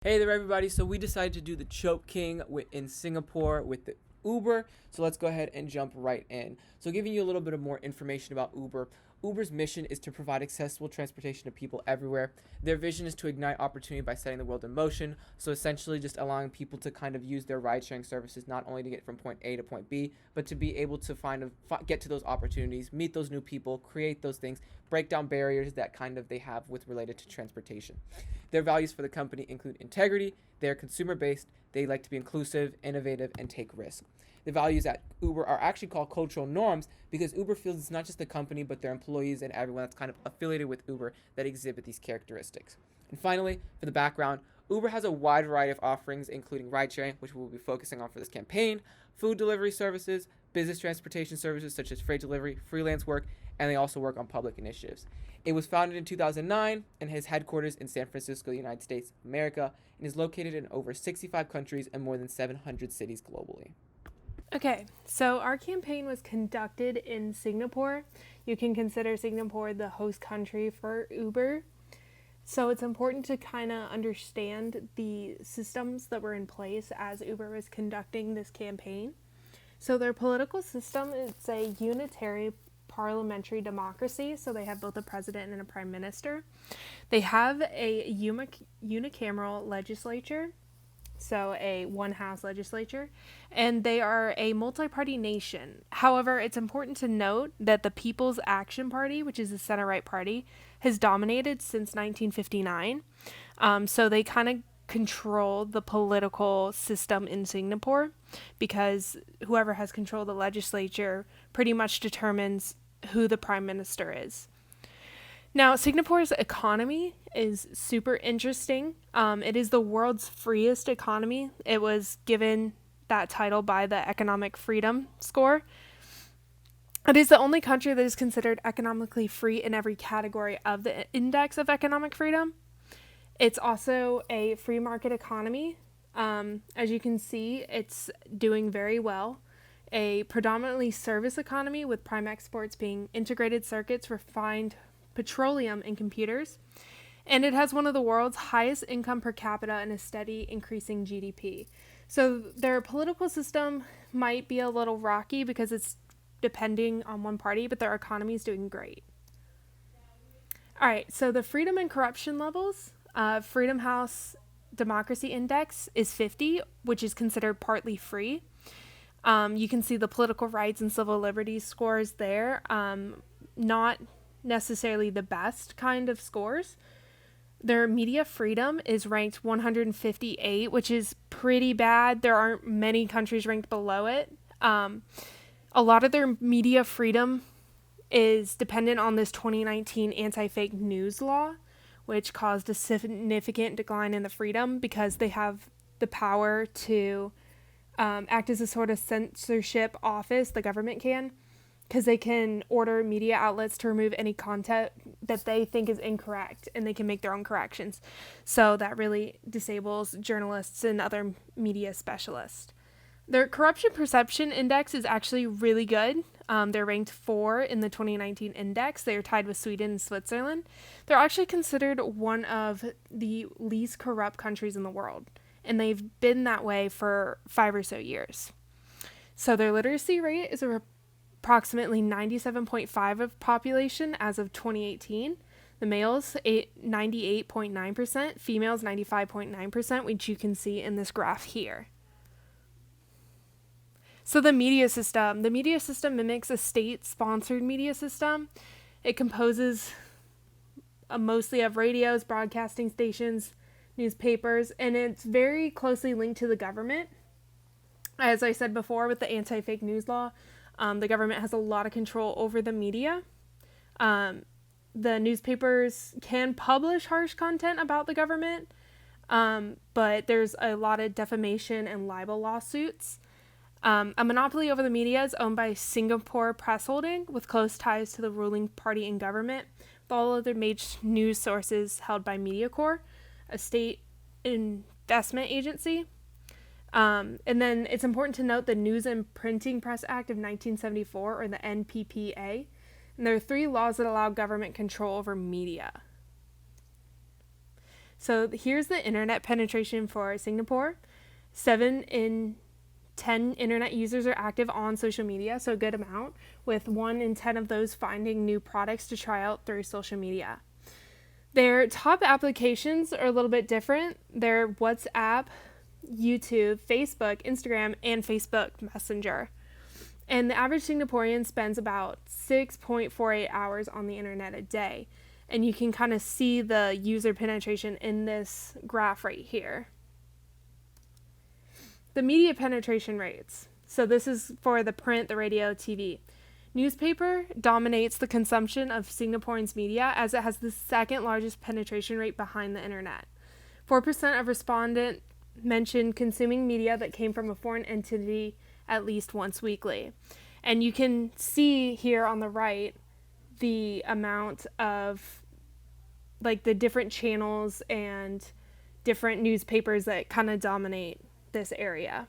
Hey there, everybody. So we decided to do the Chope King in Singapore with the Uber. So let's go ahead and jump right in. So giving you a little bit of more information about Uber. Uber's mission is to provide accessible transportation to people everywhere. Their vision is to ignite opportunity by setting the world in motion. So essentially just allowing people to kind of use their ride sharing services not only to get from point A to point B, but to be able to get to those opportunities, meet those new people, create those things, break down barriers that kind of they have with related to transportation. Their values for the company include integrity, they're consumer based, they like to be inclusive, innovative, and take risks. The values at Uber are actually called cultural norms because Uber feels it's not just the company, but their employees and everyone that's kind of affiliated with Uber that exhibit these characteristics. And finally, for the background, Uber has a wide variety of offerings, including ride sharing, which we'll be focusing on for this campaign, food delivery services, business transportation services such as freight delivery, freelance work, and they also work on public initiatives. It was founded in 2009 and has headquarters in San Francisco, United States of America, and is located in over 65 countries and more than 700 cities globally. Okay, so our campaign was conducted in Singapore. You can consider Singapore the host country for Uber. So it's important to kind of understand the systems that were in place as Uber was conducting this campaign. So their political system is a unitary parliamentary democracy. So they have both a president and a prime minister. They have a unicameral legislature, so a one-house legislature, and they are a multi-party nation. However, it's important to note that the People's Action Party, which is the center-right party, has dominated since 1959. So they kind of control the political system in Singapore because whoever has control of the legislature pretty much determines who the prime minister is. Now, Singapore's economy is super interesting. It is the world's freest economy. It was given that title by the Economic Freedom Score. It is the only country that is considered economically free in every category of the Index of Economic Freedom. It's also a free market economy. As you can see, it's doing very well. A predominantly service economy with prime exports being integrated circuits, refined petroleum, and computers. And it has one of the world's highest income per capita and a steady increasing GDP. So their political system might be a little rocky because it's depending on one party, but their economy is doing great. All right, so the freedom and corruption levels, Freedom House Democracy Index is 50, which is considered partly free. You can see the political rights and civil liberties scores there. Not necessarily the best kind of scores. Their media freedom is ranked 158, which is pretty bad. There aren't many countries ranked below it. A lot of their media freedom is dependent on this 2019 anti-fake news law, which caused a significant decline in the freedom because they have the power to act as a sort of censorship office, the government can, because they can order media outlets to remove any content that they think is incorrect, and they can make their own corrections. So that really disables journalists and other media specialists. Their corruption perception index is actually really good. They're ranked 4 in the 2019 index. They are tied with Sweden and Switzerland. They're actually considered one of the least corrupt countries in the world, and they've been that way for 5 or so years. So their literacy rate is approximately 97.5% of population as of 2018. The males, 98.9%, females, 95.9%, which you can see in this graph here. So the media system mimics a state-sponsored media system. It composes mostly of radios, broadcasting stations, newspapers, and it's very closely linked to the government. As I said before, with the anti-fake news law, the government has a lot of control over the media. The newspapers can publish harsh content about the government, but there's a lot of defamation and libel lawsuits. A monopoly over the media is owned by Singapore Press Holding, with close ties to the ruling party in government, with all other major news sources held by MediaCorp, a state investment agency. And then it's important to note the News and Printing Press Act of 1974, or the NPPA. And there are 3 laws that allow government control over media. So here's the internet penetration for Singapore. 7 in 10 internet users are active on social media, so a good amount, with 1 in 10 of those finding new products to try out through social media. Their top applications are a little bit different. They're WhatsApp, YouTube, Facebook, Instagram, and Facebook Messenger. And the average Singaporean spends about 6.48 hours on the internet a day. And you can kind of see the user penetration in this graph right here. The media penetration rates. So this is for the print, the radio, TV. Newspaper dominates the consumption of Singaporeans' media as it has the second largest penetration rate behind the internet. 4% of respondents mentioned consuming media that came from a foreign entity at least once weekly. And you can see here on the right the amount of like the different channels and different newspapers that kind of dominate this area.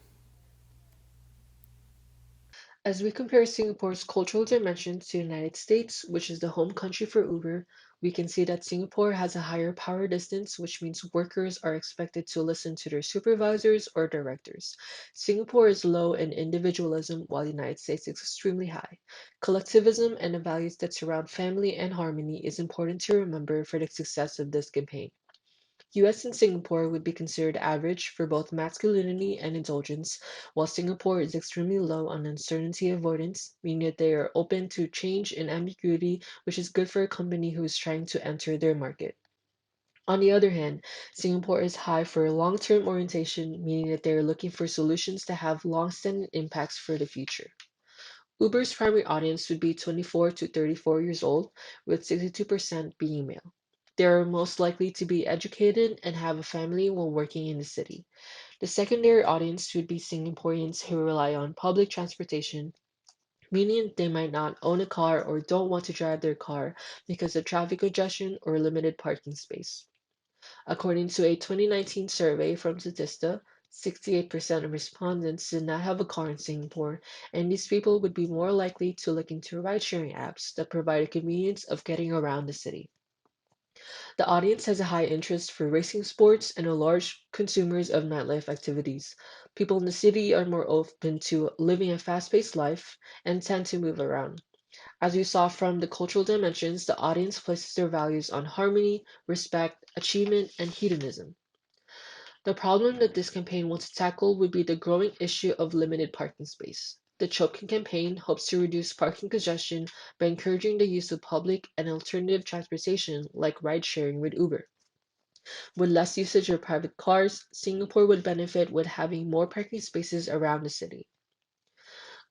As we compare Singapore's cultural dimensions to the United States, which is the home country for Uber, we can see that Singapore has a higher power distance, which means workers are expected to listen to their supervisors or directors. Singapore is low in individualism, while the United States is extremely high. Collectivism and the values that surround family and harmony is important to remember for the success of this campaign. US and Singapore would be considered average for both masculinity and indulgence, while Singapore is extremely low on uncertainty avoidance, meaning that they are open to change and ambiguity, which is good for a company who is trying to enter their market. On the other hand, Singapore is high for long-term orientation, meaning that they are looking for solutions that have long-standing impacts for the future. Uber's primary audience would be 24 to 34 years old, with 62% being male. They are most likely to be educated and have a family while working in the city. The secondary audience would be Singaporeans who rely on public transportation, meaning they might not own a car or don't want to drive their car because of traffic congestion or limited parking space. According to a 2019 survey from Statista, 68% of respondents did not have a car in Singapore, and these people would be more likely to look into ride-sharing apps that provide a convenience of getting around the city. The audience has a high interest for racing sports and are large consumers of nightlife activities. People in the city are more open to living a fast-paced life and tend to move around. As we saw from the cultural dimensions, the audience places their values on harmony, respect, achievement, and hedonism. The problem that this campaign wants to tackle would be the growing issue of limited parking space. The Chope campaign hopes to reduce parking congestion by encouraging the use of public and alternative transportation like ride sharing with Uber. With less usage of private cars, Singapore would benefit with having more parking spaces around the city.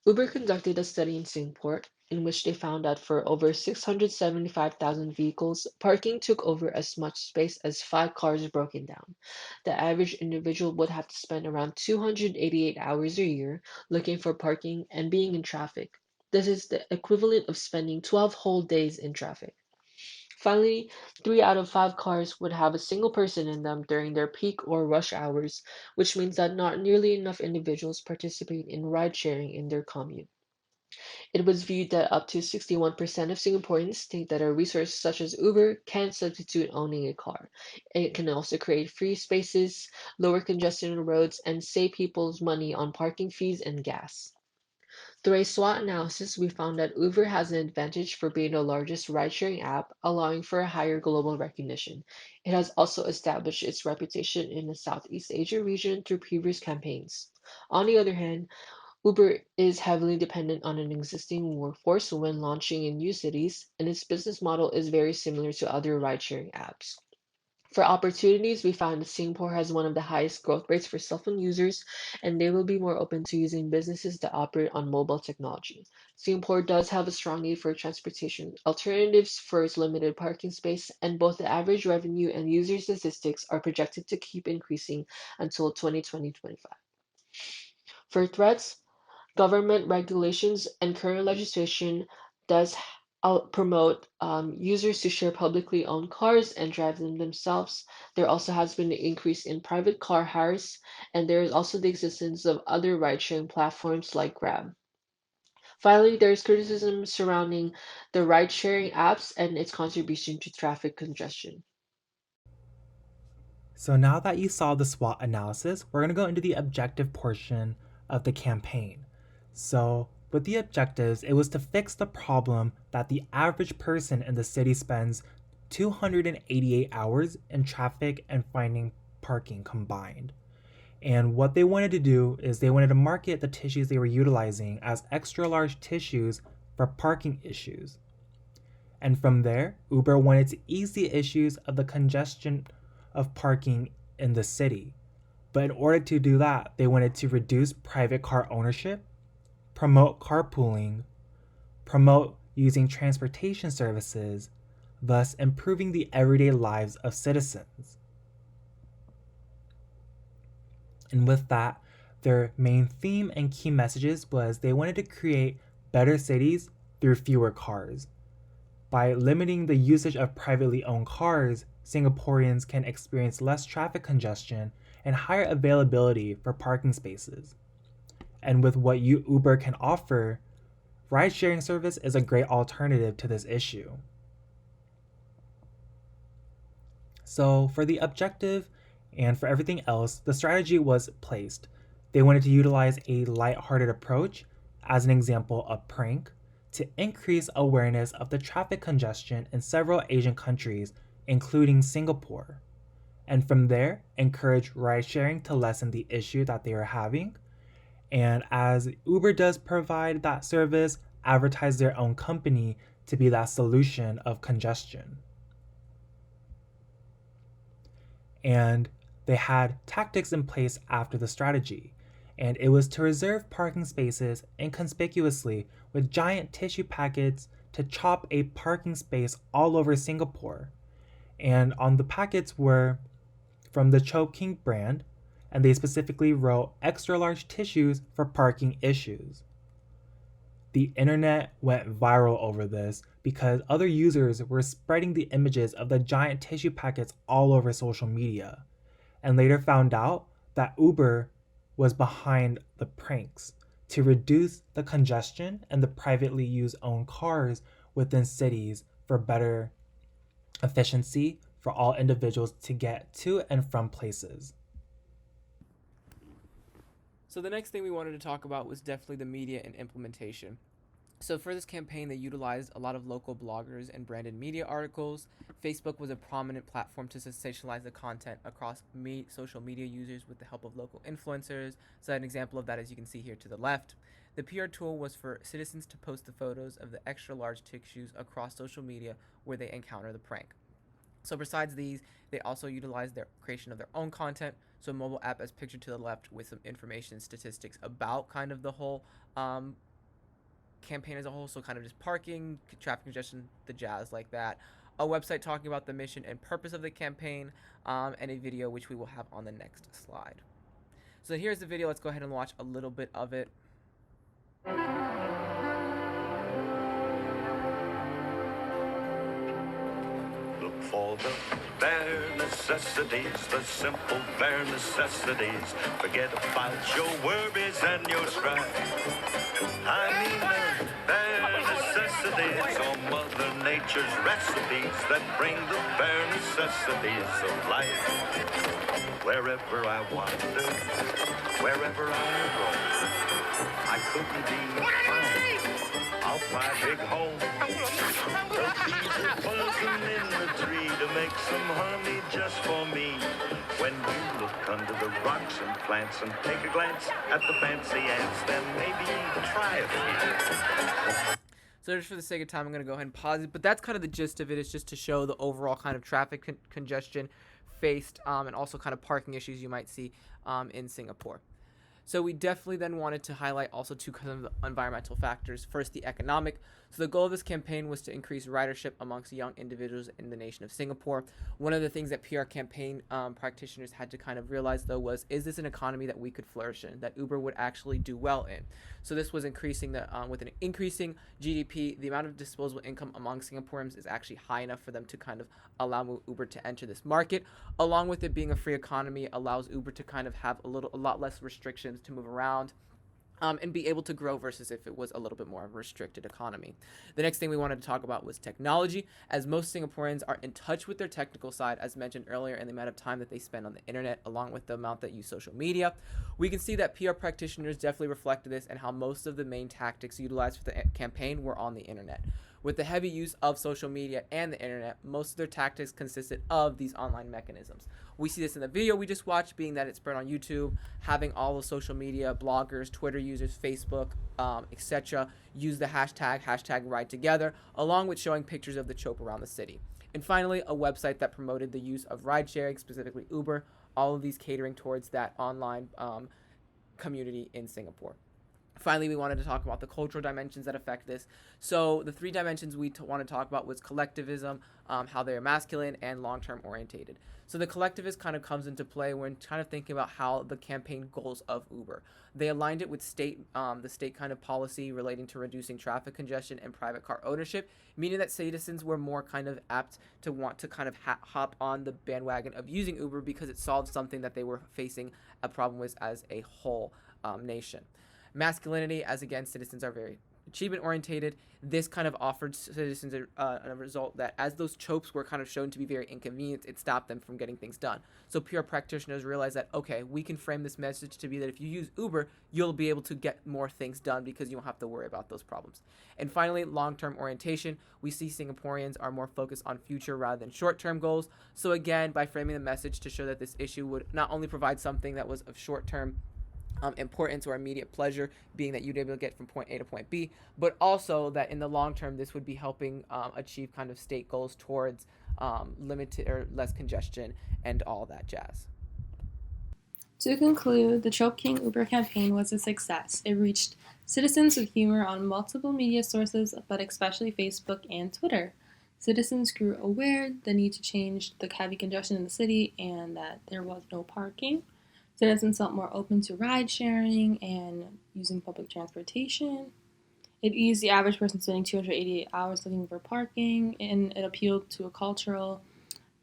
Uber conducted a study in Singapore in which they found that for over 675,000 vehicles, parking took over as much space as 5 cars broken down. The average individual would have to spend around 288 hours a year looking for parking and being in traffic. This is the equivalent of spending 12 whole days in traffic. Finally, 3 out of 5 cars would have a single person in them during their peak or rush hours, which means that not nearly enough individuals participate in ride sharing in their commute. It was viewed that up to 61% of Singaporeans think that a resource such as Uber can substitute owning a car. It can also create free spaces, lower congestion on roads, and save people's money on parking fees and gas. Through a SWOT analysis, we found that Uber has an advantage for being the largest ride-sharing app, allowing for a higher global recognition. It has also established its reputation in the Southeast Asia region through previous campaigns. On the other hand, Uber is heavily dependent on an existing workforce when launching in new cities, and its business model is very similar to other ride-sharing apps. For opportunities, we found that Singapore has one of the highest growth rates for cell phone users, and they will be more open to using businesses that operate on mobile technology. Singapore does have a strong need for transportation alternatives for its limited parking space, and both the average revenue and user statistics are projected to keep increasing until 2020-25. For threats, government regulations and current legislation does promote users to share publicly owned cars and drive them themselves. There also has been an increase in private car hires, and there is also the existence of other ride-sharing platforms like Grab. Finally, there is criticism surrounding the ride-sharing apps and its contribution to traffic congestion. So now that you saw the SWOT analysis, we're going to go into the objective portion of the campaign. So with the objectives, it was to fix the problem that the average person in the city spends 288 hours in traffic and finding parking combined. And what they wanted to do is they wanted to market the tissues they were utilizing as extra large tissues for parking issues. And from there, Uber wanted to ease the issues of the congestion of parking in the city. But in order to do that, they wanted to reduce private car ownership, promote carpooling, promote using transportation services, thus improving the everyday lives of citizens. And with that, their main theme and key messages was they wanted to create better cities through fewer cars. By limiting the usage of privately owned cars, Singaporeans can experience less traffic congestion and higher availability for parking spaces. And with what Uber can offer, ride-sharing service is a great alternative to this issue. So for the objective and for everything else, the strategy was placed. They wanted to utilize a light-hearted approach, as an example, a prank, to increase awareness of the traffic congestion in several Asian countries, including Singapore. And from there, encourage ride-sharing to lessen the issue that they are having. And as Uber does provide that service, advertise their own company to be that solution of congestion. And they had tactics in place after the strategy, and it was to reserve parking spaces inconspicuously with giant tissue packets to chop a parking space all over Singapore. And on the packets were from the Chope brand, and they specifically wrote extra large tissues for parking issues. The internet went viral over this because other users were spreading the images of the giant tissue packets all over social media, and later found out that Uber was behind the pranks to reduce the congestion and the privately used owned cars within cities for better efficiency for all individuals to get to and from places. So the next thing we wanted to talk about was definitely the media and implementation. So for this campaign, they utilized a lot of local bloggers and branded media articles. Facebook was a prominent platform to sensationalize the content across social media users with the help of local influencers. So an example of that, as you can see here to the left. The PR tool was for citizens to post the photos of the extra large tissues across social media where they encounter the prank. So besides these, they also utilized their creation of their own content. So a mobile app as pictured to the left with some information and statistics about kind of the whole campaign as a whole, so kind of just parking, traffic congestion, the jazz like that. A website talking about the mission and purpose of the campaign, and a video which we will have on the next slide. So here's the video. Let's go ahead and watch a little bit of it. Look for the bare necessities, the simple bare necessities. Forget about your worries and your strife. I mean the bare necessities, or Mother Nature's recipes that bring the bare necessities of life. Wherever I wander, wherever I go, I couldn't be found. I'll fly big home. The bees are buzzing in the tree to make some honey just for me. When you look under the rocks and plants and take a glance at the fancy ants, then maybe try it. So just for the sake of time, I'm going to go ahead and pause it. But that's kind of the gist of it. It's just to show the overall kind of traffic congestion faced, and also kind of parking issues you might see in Singapore. So we definitely then wanted to highlight also two kind of environmental factors. First, the economic. So the goal of this campaign was to increase ridership amongst young individuals in the nation of Singapore. One of the things that PR campaign practitioners had to kind of realize, though, was, is this an economy that we could flourish in, that Uber would actually do well in? So this was increasing with an increasing GDP, the amount of disposable income among Singaporeans is actually high enough for them to kind of allow Uber to enter this market. Along with it being a free economy, it allows Uber to kind of have a lot less restrictions to move around. and be able to grow versus if it was a little bit more of a restricted economy. The next thing we wanted to talk about was technology, as most Singaporeans are in touch with their technical side, as mentioned earlier, and the amount of time that they spend on the internet, along with the amount that use social media. We can see that PR practitioners definitely reflected this and how most of the main tactics utilized for the campaign were on the internet. With the heavy use of social media and the internet, most of their tactics consisted of these online mechanisms. We see this in the video we just watched, being that it's spread on YouTube, having all the social media, bloggers, Twitter users, Facebook, etc. use the hashtag Ride Together, along with showing pictures of the Chope around the city. And finally, a website that promoted the use of ride sharing, specifically Uber, all of these catering towards that online community in Singapore. Finally, we wanted to talk about the cultural dimensions that affect this. So the three dimensions we want to talk about was collectivism, how they are masculine, and long-term orientated. So the collectivist kind of comes into play when kind of thinking about how the campaign goals of Uber. They aligned it with the state kind of policy relating to reducing traffic congestion and private car ownership, meaning that citizens were more kind of apt to want to kind of hop on the bandwagon of using Uber because it solved something that they were facing a problem with as a whole nation. Masculinity, as again, citizens are very achievement orientated. This kind of offered citizens a result that, as those chopes were kind of shown to be very inconvenient, it stopped them from getting things done. So PR practitioners realized that, okay, we can frame this message to be that if you use Uber, you'll be able to get more things done because you don't have to worry about those problems. And finally, long-term orientation. We see Singaporeans are more focused on future rather than short-term goals. So again, by framing the message to show that this issue would not only provide something that was of short-term importance or immediate pleasure, being that you'd be able to get from point A to point B, but also that in the long term, this would be helping achieve kind of state goals towards limited or less congestion and all that jazz. To conclude, the Chope King Uber campaign was a success. It reached citizens with humor on multiple media sources, but especially Facebook and Twitter. Citizens grew aware the need to change the heavy congestion in the city and that there was no parking. Citizens felt more open to ride sharing and using public transportation. It eased the average person spending 288 hours looking for parking, and it appealed to a cultural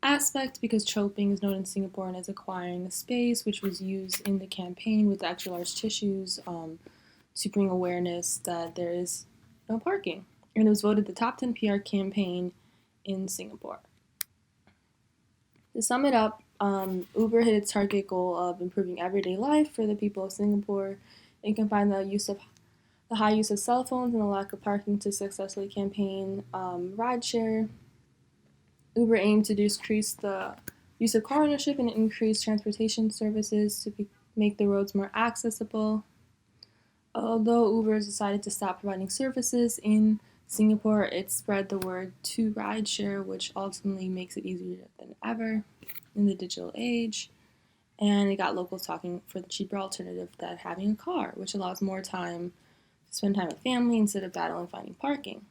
aspect because choping is known in Singapore and as acquiring a space, which was used in the campaign with extra large tissues to bring awareness that there is no parking. And it was voted the top 10 PR campaign in Singapore. To sum it up, Uber hit its target goal of improving everyday life for the people of Singapore. It combined the high use of cell phones and the lack of parking to successfully campaign rideshare. Uber aimed to decrease the use of car ownership and increase transportation services to make the roads more accessible. Although Uber decided to stop providing services in Singapore, it spread the word to rideshare, which ultimately makes it easier than ever in the digital age. And it got locals talking for the cheaper alternative that having a car, which allows more time to spend time with family instead of battling finding parking.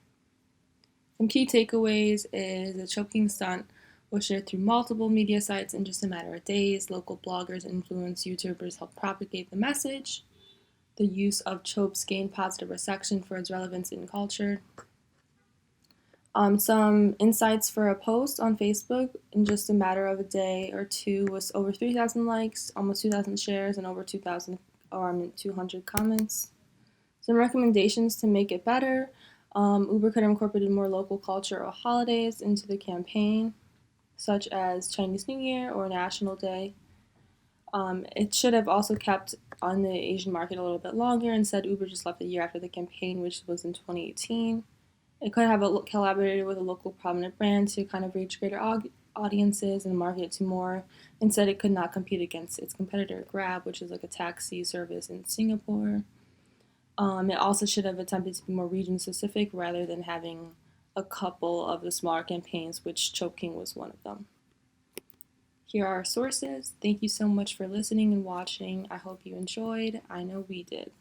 Some key takeaways is the choking stunt was shared through multiple media sites in just a matter of days. Local bloggers and influenced YouTubers helped propagate the message. The use of chopes gained positive reception for its relevance in culture. Some insights for a post on Facebook in just a matter of a day or two was over 3,000 likes, almost 2,000 shares, and over 200 comments. Some recommendations to make it better. Uber could have incorporated more local culture or holidays into the campaign, such as Chinese New Year or National Day. It should have also kept on the Asian market a little bit longer. Instead, Uber just left a year after the campaign, which was in 2018. It could have collaborated with a local prominent brand to kind of reach greater audiences and market it to more. Instead, it could not compete against its competitor, Grab, which is like a taxi service in Singapore. It also should have attempted to be more region-specific rather than having a couple of the smaller campaigns, which Chope King was one of them. Here are our sources. Thank you so much for listening and watching. I hope you enjoyed. I know we did.